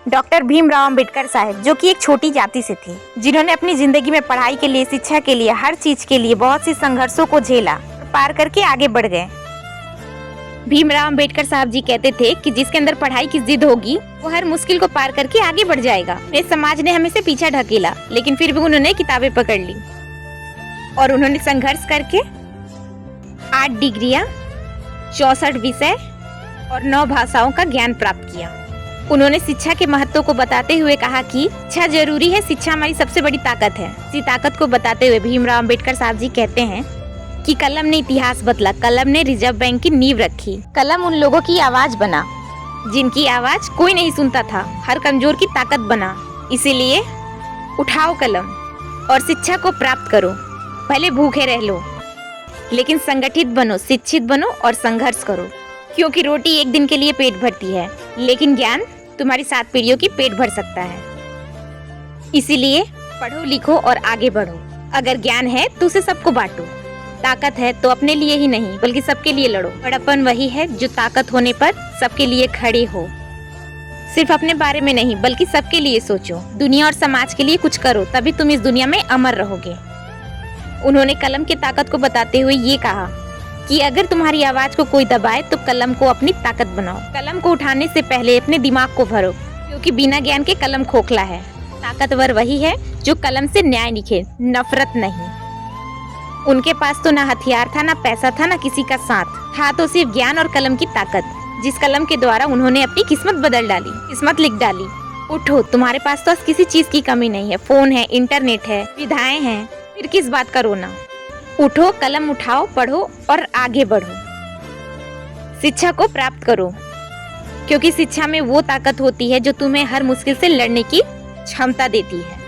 Doctor Bhimrao Ambedkar साहब, जो कि एक छोटी जाति से थे, जिन्होंने अपनी जिंदगी में पढ़ाई के लिए, शिक्षा के लिए, हर चीज के लिए बहुत सी संघर्षों को झेला, पार करके आगे बढ़ गए। भीमराव अंबेडकर साहब जी कहते थे कि जिसके अंदर पढ़ाई की जिद होगी वो हर मुश्किल को पार करके आगे बढ़ जाएगा। समाज ने हमें से पीछे ढकेला, लेकिन फिर भी उन्होंने किताबें पकड़ ली और उन्होंने संघर्ष करके 8 डिग्रियां, 64 विषय और 9 भाषाओं का ज्ञान प्राप्त किया। उन्होंने शिक्षा के महत्व को बताते हुए कहा कि शिक्षा जरूरी है, शिक्षा हमारी सबसे बड़ी ताकत है। इसी ताकत को बताते हुए भीमराव अंबेडकर साहब जी कहते हैं कि कलम ने इतिहास बदला, कलम ने रिजर्व बैंक की नींव रखी, कलम उन लोगों की आवाज बना जिनकी आवाज कोई नहीं सुनता था, हर कमजोर की ताकत बना। इसीलिए उठाओ कलम और शिक्षा को प्राप्त करो। भले भूखे रह लो, लेकिन संगठित बनो, शिक्षित बनो और संघर्ष करो, क्योंकि रोटी एक दिन के लिए पेट भरती है, लेकिन ज्ञान तुम्हारी 7 पीढ़ियों की पेट भर सकता है। इसीलिए पढ़ो, लिखो और आगे बढ़ो। अगर ज्ञान है तो उसे सबको बांटो। ताकत है तो अपने लिए ही नहीं बल्कि सबके लिए लड़ो। बड़प्पन वही है जो ताकत होने पर सबके लिए खड़े हो। सिर्फ अपने बारे में नहीं बल्कि सबके लिए सोचो। दुनिया और समाज के लिए कुछ करो, तभी तुम इस दुनिया में अमर रहोगे। उन्होंने कलम की ताकत को बताते हुए ये कहा कि अगर तुम्हारी आवाज को कोई दबाए तो कलम को अपनी ताकत बनाओ। कलम को उठाने से पहले अपने दिमाग को भरो, क्योंकि बिना ज्ञान के कलम खोखला है। ताकतवर वही है जो कलम से न्याय लिखे, नफरत नहीं। उनके पास तो ना हथियार था, ना पैसा था, ना किसी का साथ था, तो सिर्फ ज्ञान और कलम की ताकत, जिस कलम के द्वारा उन्होंने अपनी किस्मत बदल डाली, किस्मत लिख डाली। उठो, तुम्हारे पास तो किसी चीज की कमी नहीं है। फोन है, इंटरनेट है, सुविधाएं हैं, फिर किस बात का रोना। उठो, कलम उठाओ, पढ़ो और आगे बढ़ो। शिक्षा को प्राप्त करो, क्योंकि शिक्षा में वो ताकत होती है जो तुम्हें हर मुश्किल से लड़ने की क्षमता देती है।